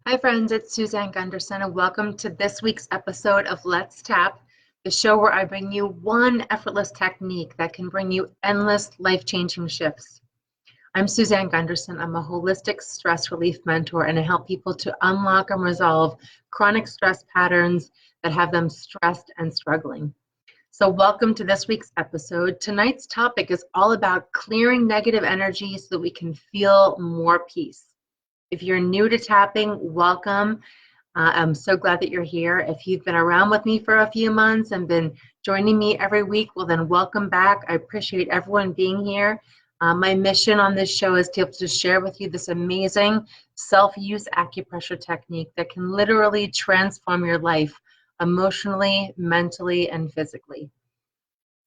Hi friends, it's Suzanne Gundersen and welcome to this week's episode of Let's Tap, the show where I bring you one effortless technique that can bring you endless life-changing shifts. I'm Suzanne Gundersen. I'm a holistic stress relief mentor and I help people to unlock and resolve chronic stress patterns that have them stressed and struggling. So welcome to this week's episode. Tonight's topic is all about clearing negative energy so that we can feel more peace. If you're new to tapping, welcome. I'm so glad that you're here. If you've been around with me for a few months and been joining me every week, well then welcome back. I appreciate everyone being here. My mission on this show is to be able to share with you this amazing self-use acupressure technique that can literally transform your life emotionally, mentally, and physically.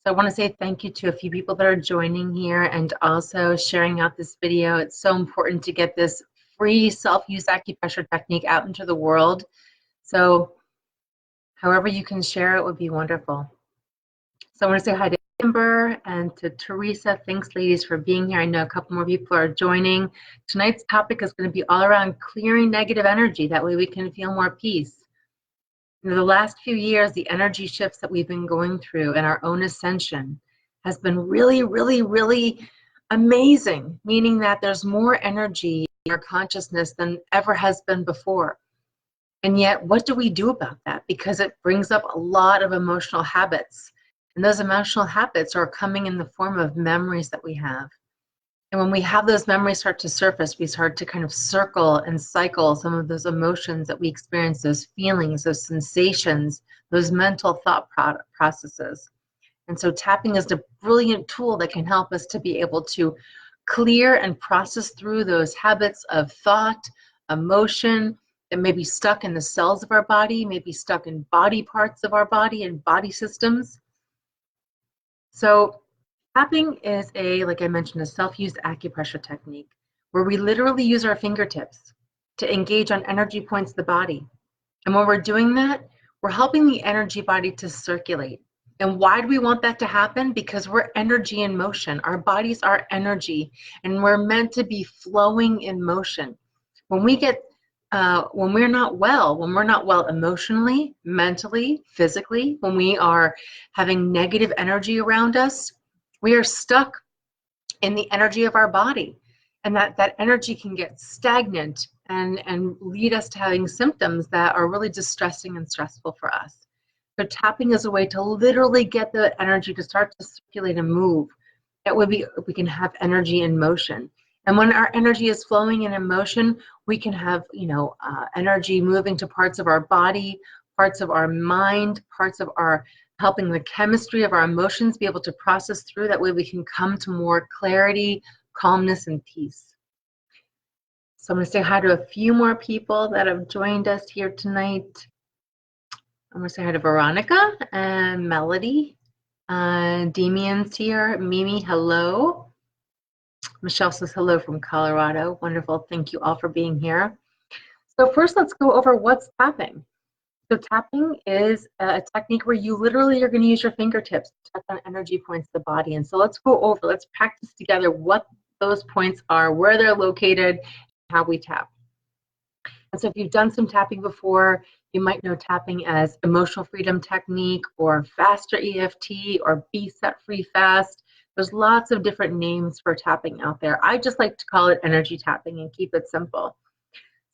So I want to say thank you to a few people that are joining here and also sharing out this video. It's so important to get this free self-use acupressure technique out into the world. So however you can share it would be wonderful. So I want to say hi to Amber and to Teresa. Thanks, ladies, for being here. I know a couple more people are joining. Tonight's topic is going to be all around clearing negative energy. That way we can feel more peace. In the last few years, the energy shifts that we've been going through and our own ascension has been really amazing, meaning that there's more energy in our consciousness than ever has been before. And yet, what do we do about that? Because it brings up a lot of emotional habits. And those emotional habits are coming in the form of memories that we have. And when we have those memories start to surface, we start to kind of circle and cycle some of those emotions that we experience, those feelings, those sensations, those mental thought processes. And so tapping is a brilliant tool that can help us to be able to clear and process through those habits of thought, emotion that may be stuck in the cells of our body, may be stuck in body parts of our body and body systems. So tapping is like I mentioned, a self-use acupressure technique where we literally use our fingertips to engage on energy points of the body. And when we're doing that, we're helping the energy body to circulate. And why do we want that to happen? Because we're energy in motion. Our bodies are energy, and we're meant to be flowing in motion. When we're not well emotionally, mentally, physically, when we are having negative energy around us, we are stuck in the energy of our body. And that energy can get stagnant and lead us to having symptoms that are really distressing and stressful for us. So tapping is a way to literally get the energy to start to circulate and move. That way we can have energy in motion. And when our energy is flowing and in motion, we can have energy moving to parts of our body, parts of our mind, parts of our helping the chemistry of our emotions be able to process through. That way we can come to more clarity, calmness, and peace. So I'm going to say hi to a few more people that have joined us here tonight. I'm going to say hi to Veronica and Melody. Damien's here. Mimi, hello. Michelle says hello from Colorado. Wonderful. Thank you all for being here. So first, let's go over what's tapping. So tapping is a technique where you literally are going to use your fingertips to touch on energy points of the body. And so let's practice together what those points are, where they're located, how we tap. And so if you've done some tapping before, you might know tapping as emotional freedom technique or faster EFT or be set free fast. There's lots of different names for tapping out there. I just like to call it energy tapping and keep it simple.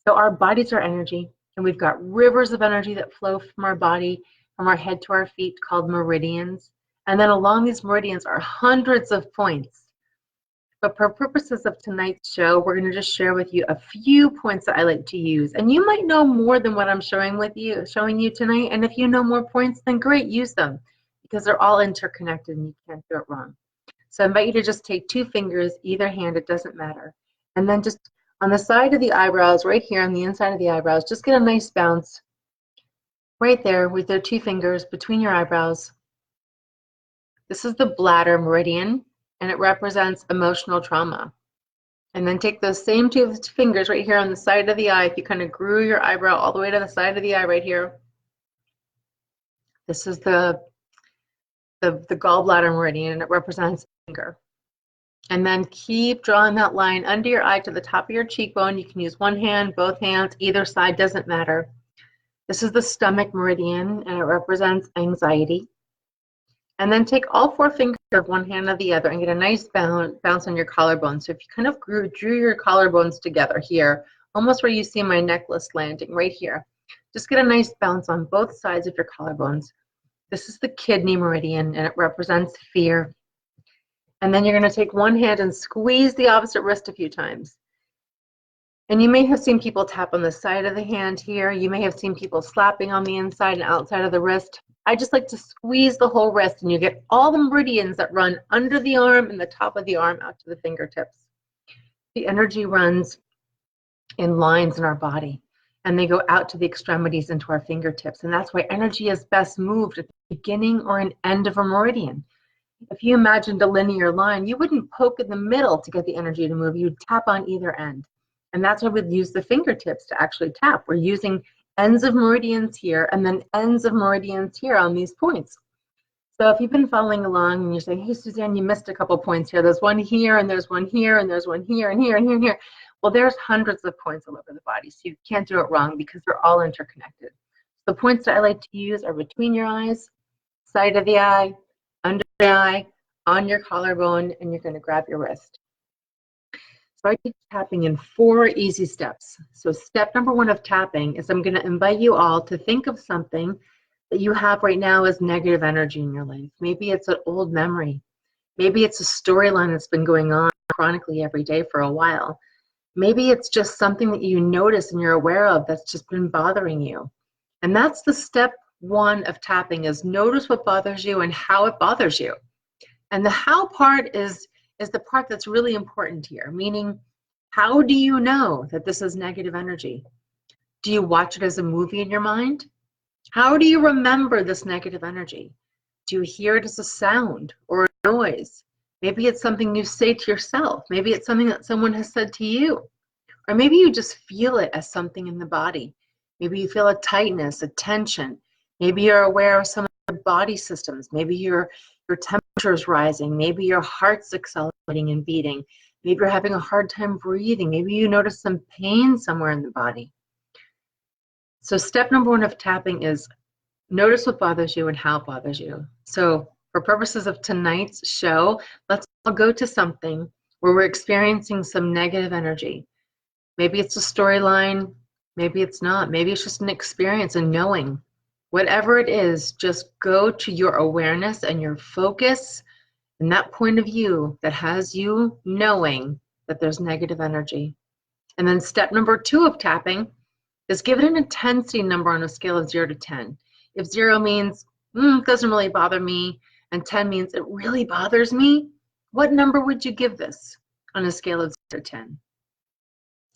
So our bodies are energy, and we've got rivers of energy that flow from our body, from our head to our feet, called meridians. And then along these meridians are hundreds of points. But for purposes of tonight's show, we're going to just share with you a few points that I like to use. And you might know more than what I'm showing you tonight. And if you know more points, then great, use them, because they're all interconnected and you can't do it wrong. So I invite you to just take two fingers, either hand, it doesn't matter. And then just on the side of the eyebrows, right here on the inside of the eyebrows, just get a nice bounce right there with the two fingers between your eyebrows. This is the bladder meridian, and it represents emotional trauma. And then take those same two fingers right here on the side of the eye. If you kind of grew your eyebrow all the way to the side of the eye right here, this is the gallbladder meridian, and it represents anger. And then keep drawing that line under your eye to the top of your cheekbone. You can use one hand, both hands, either side, doesn't matter. This is the stomach meridian, and it represents anxiety. And then take all 4 fingers of one hand or the other and get a nice bounce on your collarbone. So if you kind of drew your collarbones together here, almost where you see my necklace landing, right here. Just get a nice bounce on both sides of your collarbones. This is the kidney meridian, and it represents fear. And then you're going to take one hand and squeeze the opposite wrist a few times. And you may have seen people tap on the side of the hand here. You may have seen people slapping on the inside and outside of the wrist. I just like to squeeze the whole wrist, and you get all the meridians that run under the arm and the top of the arm out to the fingertips. The energy runs in lines in our body, and they go out to the extremities into our fingertips. And that's why energy is best moved at the beginning or an end of a meridian. If you imagined a linear line, you wouldn't poke in the middle to get the energy to move. You'd tap on either end. And that's why we'd use the fingertips to actually tap. We're using ends of meridians here and then ends of meridians here on these points. So if you've been following along and you're saying, hey, Suzanne, you missed a couple points here. There's one here, and there's one here, and there's one here, and here, and here, and here. Well, there's hundreds of points all over the body, so you can't do it wrong because they're all interconnected. The points that I like to use are between your eyes, side of the eye, under the eye, on your collarbone, and you're going to grab your wrist. So I teach tapping in 4 easy steps. So step number 1 of tapping is I'm going to invite you all to think of something that you have right now as negative energy in your life. Maybe it's an old memory. Maybe it's a storyline that's been going on chronically every day for a while. Maybe it's just something that you notice and you're aware of that's just been bothering you. And that's the step 1 of tapping, is notice what bothers you and how it bothers you. And the how part is the part that's really important here, meaning how do you know that this is negative energy? Do you watch it as a movie in your mind? How do you remember this negative energy? Do you hear it as a sound or a noise? Maybe it's something you say to yourself. Maybe it's something that someone has said to you. Or maybe you just feel it as something in the body. Maybe you feel a tightness, a tension. Maybe you're aware of some of your body systems. Maybe your temperature is rising. Maybe your heart's accelerating and beating. Maybe you're having a hard time breathing. Maybe you notice some pain somewhere in the body. So step number 1 of tapping is notice what bothers you and how it bothers you. So for purposes of tonight's show, let's all go to something where we're experiencing some negative energy. Maybe it's a storyline. Maybe it's not. Maybe it's just an experience and knowing. Whatever it is, just go to your awareness and your focus and that point of view that has you knowing that there's negative energy. And then step number 2 of tapping is give it an intensity number on a scale of 0 to 10. If 0 means, it doesn't really bother me, and 10 means it really bothers me, what number would you give this on a scale of 0 to 10?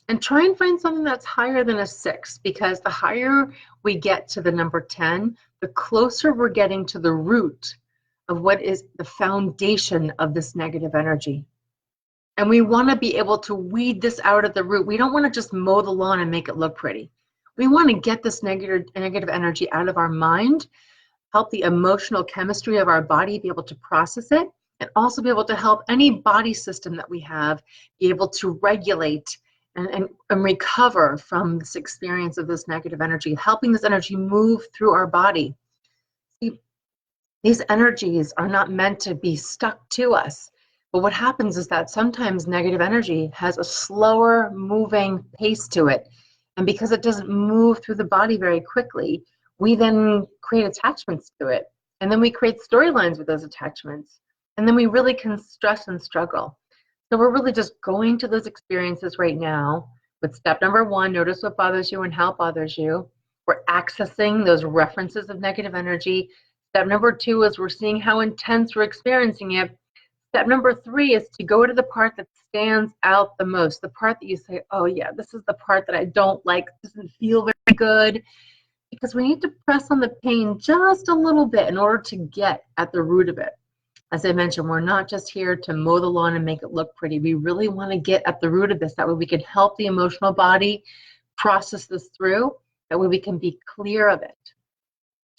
And try and find something that's higher than a 6, because the higher we get to the number 10, the closer we're getting to the root of what is the foundation of this negative energy. And we want to be able to weed this out at the root. We don't want to just mow the lawn and make it look pretty. We want to get this negative energy out of our mind, help the emotional chemistry of our body be able to process it, and also be able to help any body system that we have be able to regulate and recover from this experience of this negative energy, helping this energy move through our body. See, these energies are not meant to be stuck to us. But what happens is that sometimes negative energy has a slower moving pace to it. And because it doesn't move through the body very quickly, we then create attachments to it. And then we create storylines with those attachments. And then we really can stress and struggle. So we're really just going to those experiences right now with step number 1, notice what bothers you and how it bothers you. We're accessing those references of negative energy. Step number 2 is we're seeing how intense we're experiencing it. Step number 3 is to go to the part that stands out the most, the part that you say, oh yeah, this is the part that I don't like, doesn't feel very good, because we need to press on the pain just a little bit in order to get at the root of it. As I mentioned, we're not just here to mow the lawn and make it look pretty. We really want to get at the root of this. That way we can help the emotional body process this through. That way we can be clear of it.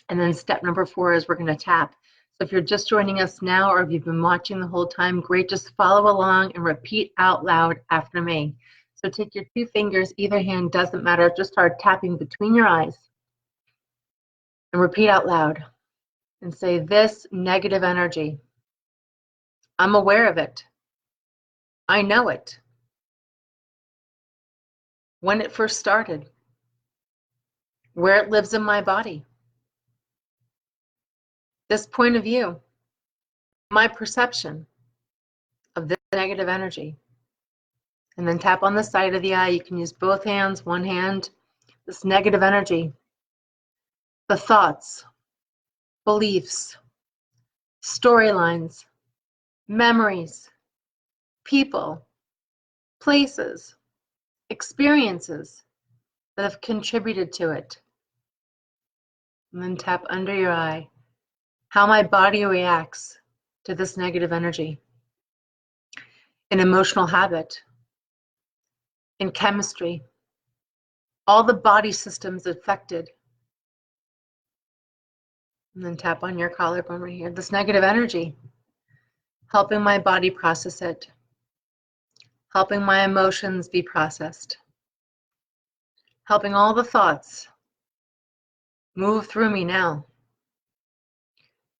And then step number 4 is we're going to tap. So if you're just joining us now or if you've been watching the whole time, great, just follow along and repeat out loud after me. So take your 2 fingers, either hand, doesn't matter, just start tapping between your eyes and repeat out loud and say, this negative energy, I'm aware of it. I know it. When it first started, where it lives in my body, this point of view, my perception of this negative energy. And then tap on the side of the eye. You can use both hands, one hand. This negative energy, the thoughts, beliefs, storylines, memories, people, places, experiences that have contributed to it. And then tap under your eye how my body reacts to this negative energy. An emotional habit, in chemistry, all the body systems affected. And then tap on your collarbone right here. This negative energy, helping my body process it, helping my emotions be processed, helping all the thoughts move through me now.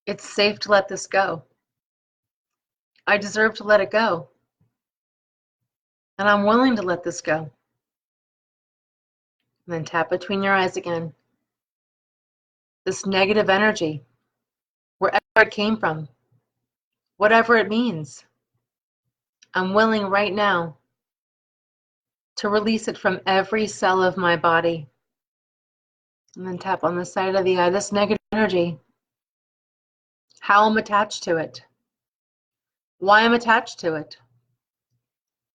It's safe to let this go. I deserve to let it go. And I'm willing to let this go. And then tap between your eyes again. This negative energy, wherever it came from, whatever it means, I'm willing right now to release it from every cell of my body. And then tap on the side of the eye, this negative energy, how I'm attached to it, why I'm attached to it,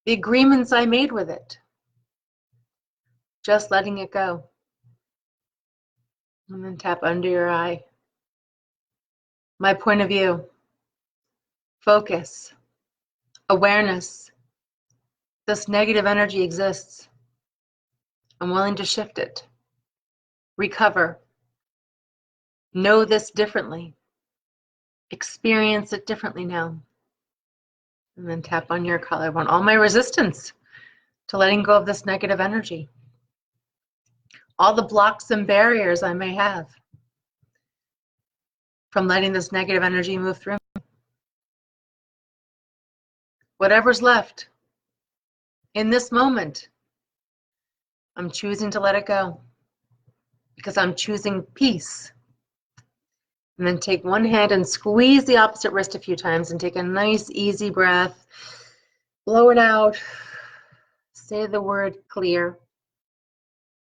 the agreements I made with it, just letting it go. And then tap under your eye. My point of view, focus, awareness. This negative energy exists. I'm willing to shift it, recover, know this differently, experience it differently now. And then tap on your collarbone. All my resistance to letting go of this negative energy. All the blocks and barriers I may have from letting this negative energy move through me. Whatever's left in this moment, I'm choosing to let it go because I'm choosing peace. And then take one hand and squeeze the opposite wrist a few times and take a nice easy breath. Blow it out. Say the word clear.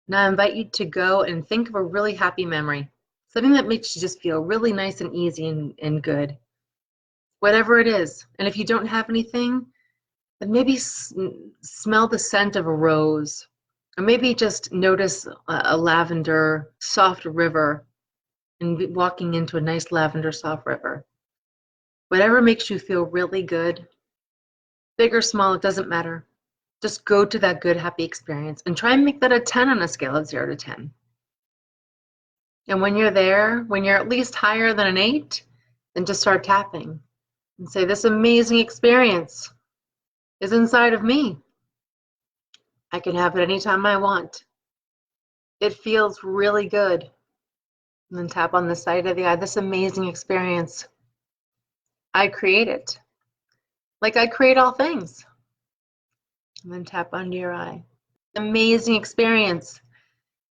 Now I invite you to go and think of a really happy memory. Something that makes you just feel really nice and easy and good. Whatever it is. And if you don't have anything, then maybe smell the scent of a rose. Or maybe just notice a lavender soft river and walking into a nice lavender soft river. Whatever makes you feel really good, big or small, it doesn't matter. Just go to that good, happy experience and try and make that a 10 on a scale of 0 to 10. And when you're there, when you're at least higher than an 8, then just start tapping and say, this amazing experience is inside of me. I can have it anytime I want. It feels really good. And then tap on the side of the eye, this amazing experience. I create it. Like I create all things. And then tap under your eye. Amazing experience.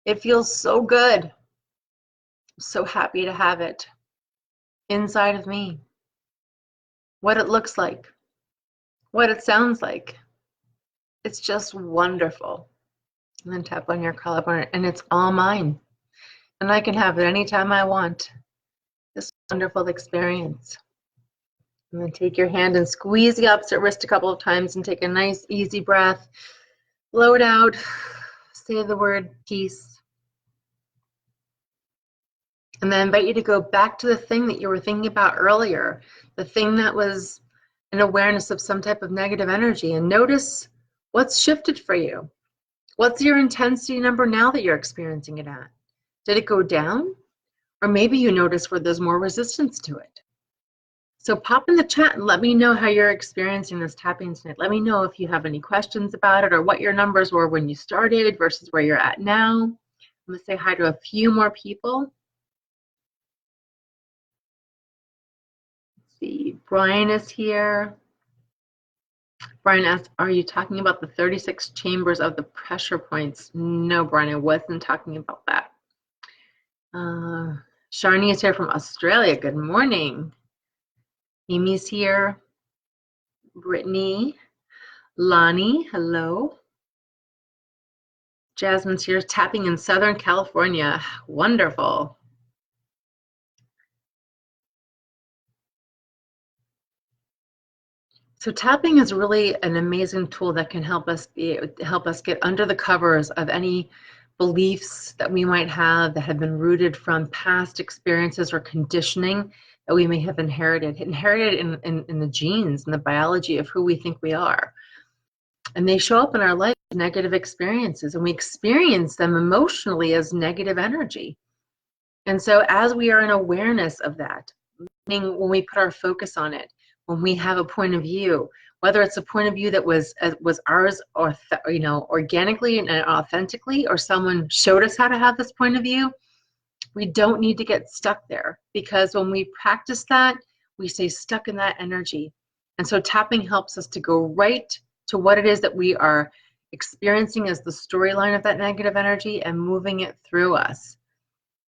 It feels so good. I'm so happy to have it inside of me. What it looks like. What it sounds like. It's just wonderful. And then tap on your collarbone, and it's all mine. And I can have it anytime I want. This wonderful experience. And then take your hand and squeeze the opposite wrist a couple of times and take a nice easy breath. Blow it out. Say the word peace. And then I invite you to go back to the thing that you were thinking about earlier, the thing that was an awareness of some type of negative energy, and notice what's shifted for you. What's your intensity number now that you're experiencing it at? Did it go down? Or maybe you notice where there's more resistance to it. So pop in the chat and let me know how you're experiencing this tapping tonight. Let me know if you have any questions about it or what your numbers were when you started versus where you're at now. I'm going to say hi to a few more people. Let's see, Brian is here. Brian asked, are you talking about the 36 chambers of the pressure points? No, Brian, I wasn't talking about that. Sharni is here from Australia. Good morning. Amy's here. Brittany. Lonnie, hello. Jasmine's here, tapping in Southern California. Wonderful. So tapping is really an amazing tool that can help us get under the covers of any beliefs that we might have that have been rooted from past experiences or conditioning that we may have inherited in the genes and the biology of who we think we are. And they show up in our life as negative experiences, and we experience them emotionally as negative energy. And so as we are in awareness of that, meaning when we put our focus on it, when we have a point of view, whether it's a point of view that was ours, or organically and authentically, or someone showed us how to have this point of view, we don't need to get stuck there, because when we practice that, we stay stuck in that energy. And so tapping helps us to go right to what it is that we are experiencing as the storyline of that negative energy and moving it through us.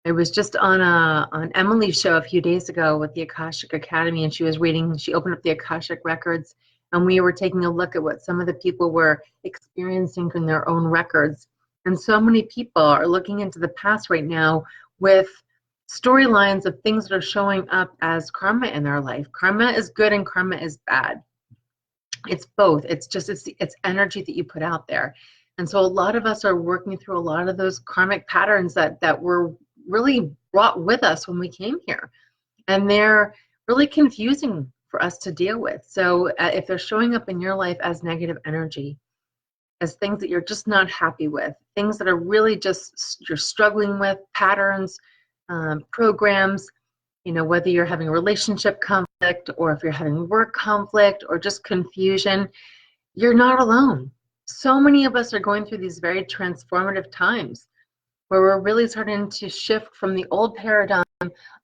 I was just on Emily's show a few days ago with the Akashic Academy, and she opened up the Akashic records, and we were taking a look at what some of the people were experiencing in their own records. And so many people are looking into the past right now with storylines of things that are showing up as karma in their life. Karma is good and karma is bad. It's both. It's energy that you put out there. And so a lot of us are working through a lot of those karmic patterns that were really brought with us when we came here. And they're really confusing for us to deal with. So if they're showing up in your life as negative energy, as things that you're just not happy with, things that are really just you're struggling with, patterns, programs, whether you're having a relationship conflict or if you're having work conflict or just confusion, you're not alone. So many of us are going through these very transformative times where we're really starting to shift from the old paradigm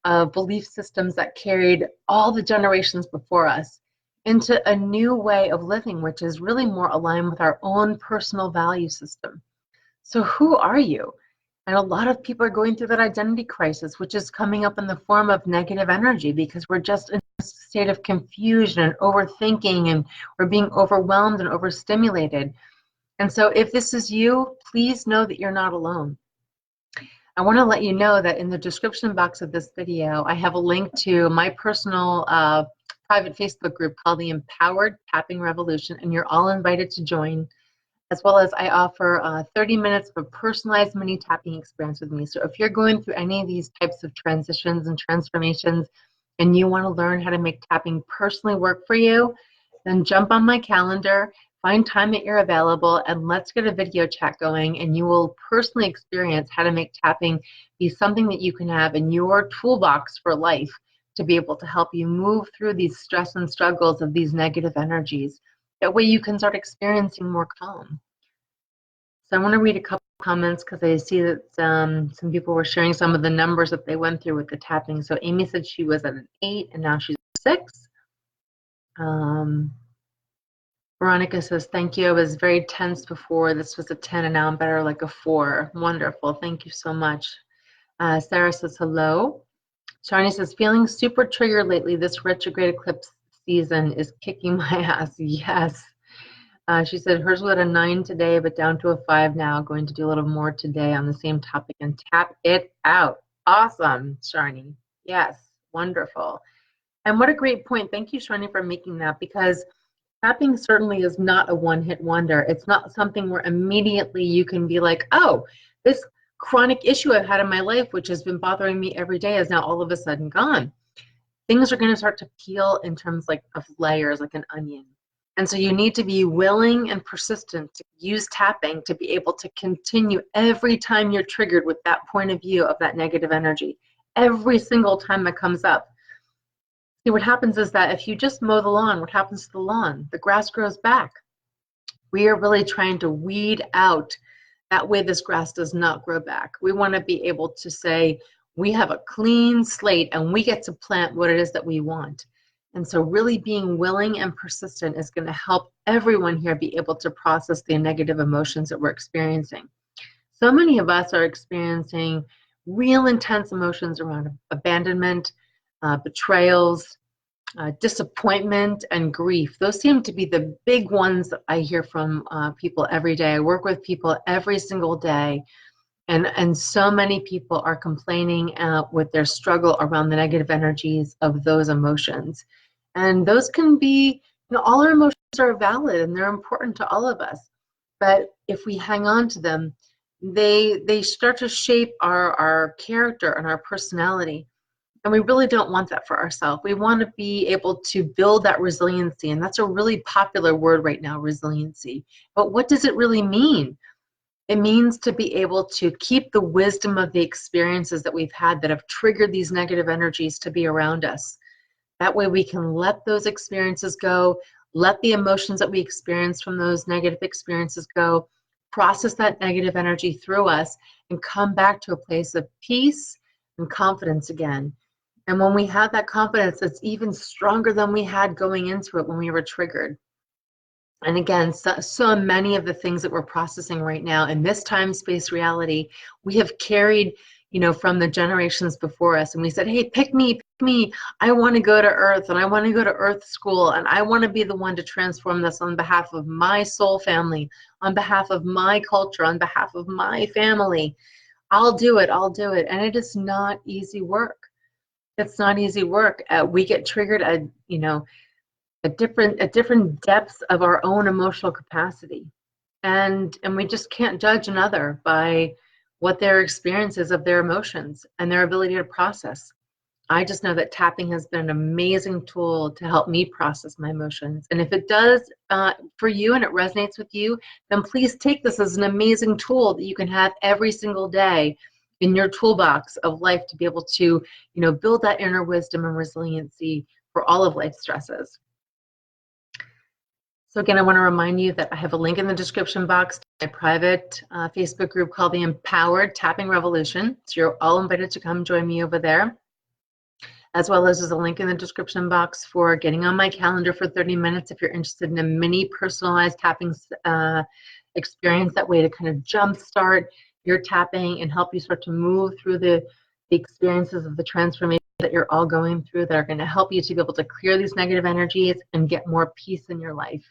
of belief systems that carried all the generations before us into a new way of living, which is really more aligned with our own personal value system. So who are you? And a lot of people are going through that identity crisis, which is coming up in the form of negative energy, because we're just in a state of confusion and overthinking, and we're being overwhelmed and overstimulated. And so if this is you, please know that you're not alone. I want to let you know that in the description box of this video, I have a link to my personal private Facebook group called the Empowered Tapping Revolution, and you're all invited to join, as well as I offer 30 minutes of a personalized mini tapping experience with me. So if you're going through any of these types of transitions and transformations and you want to learn how to make tapping personally work for you, then jump on my calendar, find time that you're available, and let's get a video chat going, and you will personally experience how to make tapping be something that you can have in your toolbox for life to be able to help you move through these stress and struggles of these negative energies. That way you can start experiencing more calm. So I want to read a couple comments because I see that some people were sharing some of the numbers that they went through with the tapping. So Amy said she was at an 8 and now she's a 6. Veronica says, thank you. I was very tense before. This was a 10 and now I'm better, like a 4. Wonderful. Thank you so much. Sarah says, hello. Sharni says, feeling super triggered lately. This retrograde eclipse season is kicking my ass. Yes. She said hers was at a 9 today, but down to a 5 now. Going to do a little more today on the same topic and tap it out. Awesome, Sharni. Yes, wonderful. And what a great point. Thank you, Sharni, for making that, because tapping certainly is not a one-hit wonder. It's not something where immediately you can be like, oh, this chronic issue I've had in my life, which has been bothering me every day, is now all of a sudden gone. Things are going to start to peel in terms of layers, like an onion. And so you need to be willing and persistent to use tapping to be able to continue every time you're triggered with that point of view of that negative energy. Every single time it comes up, See, what happens is that if you just mow the lawn, what happens to the lawn? The grass grows back. We are really trying to weed out. That way this grass does not grow back. We want to be able to say, we have a clean slate and we get to plant what it is that we want. And so really being willing and persistent is going to help everyone here be able to process the negative emotions that we're experiencing. So many of us are experiencing real intense emotions around abandonment, betrayals, disappointment, and grief. Those seem to be the big ones that I hear from people every day. I work with people every single day, and so many people are complaining with their struggle around the negative energies of those emotions. And those can be, all our emotions are valid and they're important to all of us. But if we hang on to them, they start to shape our character and our personality. And we really don't want that for ourselves. We want to be able to build that resiliency. And that's a really popular word right now, resiliency. But what does it really mean? It means to be able to keep the wisdom of the experiences that we've had that have triggered these negative energies to be around us. That way we can let those experiences go, let the emotions that we experience from those negative experiences go, process that negative energy through us, and come back to a place of peace and confidence again. And when we have that confidence, it's even stronger than we had going into it when we were triggered. And again, so many of the things that we're processing right now in this time space reality, we have carried, from the generations before us. And we said, hey, pick me. I want to go to Earth, and I want to go to Earth school, and I want to be the one to transform this on behalf of my soul family, on behalf of my culture, on behalf of my family. I'll do it. And it is not easy work. It's not easy work. We get triggered at different depths of our own emotional capacity, and we just can't judge another by what their experience is of their emotions and their ability to process. I just know that tapping has been an amazing tool to help me process my emotions. And if it does for you and it resonates with you, then please take this as an amazing tool that you can have every single day in your toolbox of life to be able to, build that inner wisdom and resiliency for all of life's stresses. So again, I want to remind you that I have a link in the description box to my private Facebook group called the Empowered Tapping Revolution. So you're all invited to come join me over there. As well as there's a link in the description box for getting on my calendar for 30 minutes if you're interested in a mini personalized tapping experience. That way to kind of jumpstart your tapping and help you start to move through the experiences of the transformation that you're all going through that are going to help you to be able to clear these negative energies and get more peace in your life.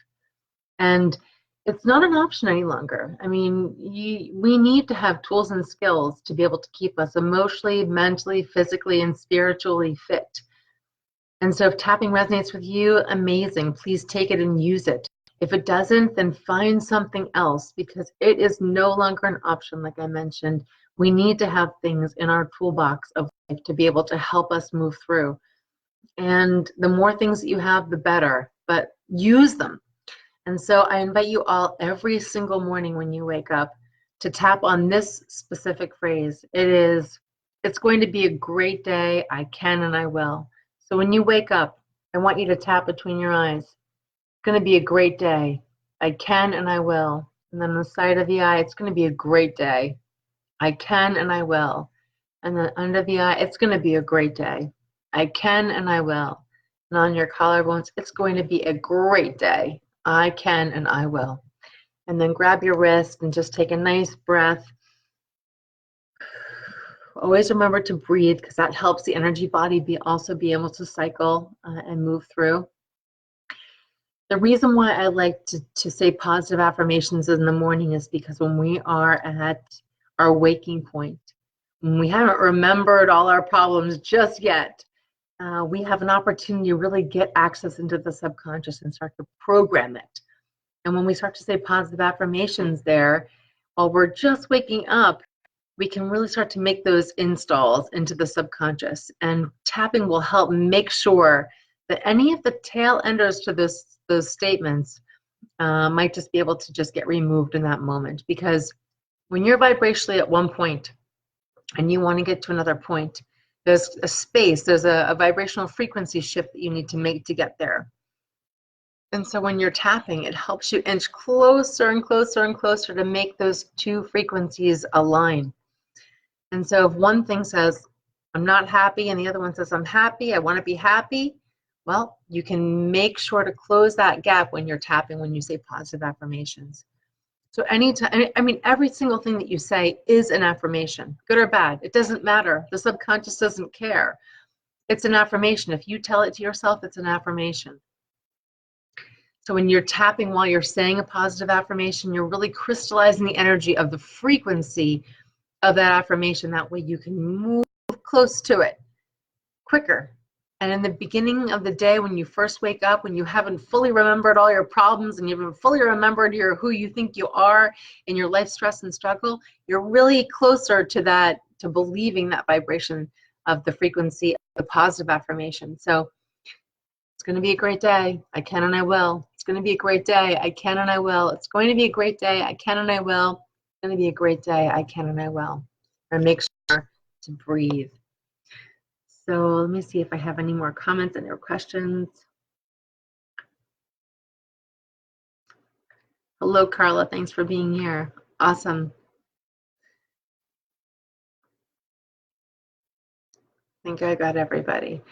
And it's not an option any longer. I mean, we need to have tools and skills to be able to keep us emotionally, mentally, physically, and spiritually fit. And so if tapping resonates with you, amazing. Please take it and use it. If it doesn't, then find something else, because it is no longer an option, like I mentioned. We need to have things in our toolbox of life to be able to help us move through. And the more things that you have, the better, but use them. And so I invite you all every single morning when you wake up to tap on this specific phrase. It's going to be a great day. I can and I will. So when you wake up, I want you to tap between your eyes. It's going to be a great day. I can and I will. And then on the side of the eye, it's going to be a great day. I can and I will. And then under the eye, it's going to be a great day. I can and I will. And on your collarbones, it's going to be a great day. I can and I will. And then grab your wrist and just take a nice breath. Always remember to breathe, because that helps the energy body also be able to cycle and move through. The reason why I like to say positive affirmations in the morning is because when we are at our waking point, when we haven't remembered all our problems just yet, we have an opportunity to really get access into the subconscious and start to program it. And when we start to say positive affirmations there, while we're just waking up, we can really start to make those installs into the subconscious. And tapping will help make sure that any of the tail enders to those statements might just be able to just get removed in that moment. Because when you're vibrationally at one point and you want to get to another point, There's a space, there's a vibrational frequency shift that you need to make to get there. And so when you're tapping, it helps you inch closer and closer and closer to make those two frequencies align. And so if one thing says, I'm not happy, and the other one says, I'm happy, I want to be happy, well, you can make sure to close that gap when you're tapping, when you say positive affirmations. So anytime, I mean, every single thing that you say is an affirmation, good or bad. It doesn't matter. The subconscious doesn't care. It's an affirmation. If you tell it to yourself, it's an affirmation. So when you're tapping while you're saying a positive affirmation, you're really crystallizing the energy of the frequency of that affirmation. That way you can move close to it quicker. And in the beginning of the day, when you first wake up, when you haven't fully remembered all your problems and you haven't fully remembered who you think you are in your life stress and struggle, you're really closer to that, to believing that vibration of the frequency of the positive affirmation. So it's going to be a great day. I can and I will. It's going to be a great day. I can and I will. It's going to be a great day. I can and I will. It's going to be a great day. I can and I will. And make sure to breathe. So let me see if I have any more comments and or questions. Hello, Carla. Thanks for being here. Awesome. I think I got everybody.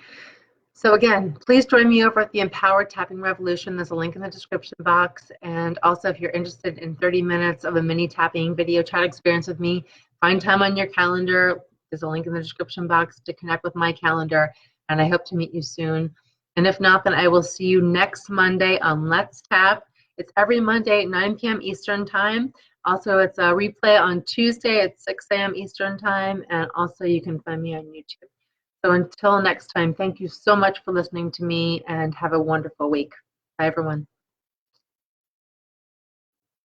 So again, please join me over at the Empowered Tapping Revolution. There's a link in the description box. And also, if you're interested in 30 minutes of a mini tapping video chat experience with me, find time on your calendar. There's a link in the description box to connect with my calendar. And I hope to meet you soon. And if not, then I will see you next Monday on Let's Tap. It's every Monday at 9 p.m. Eastern Time. Also, it's a replay on Tuesday at 6 a.m. Eastern Time. And also, you can find me on YouTube. So until next time, thank you so much for listening to me and have a wonderful week. Bye, everyone.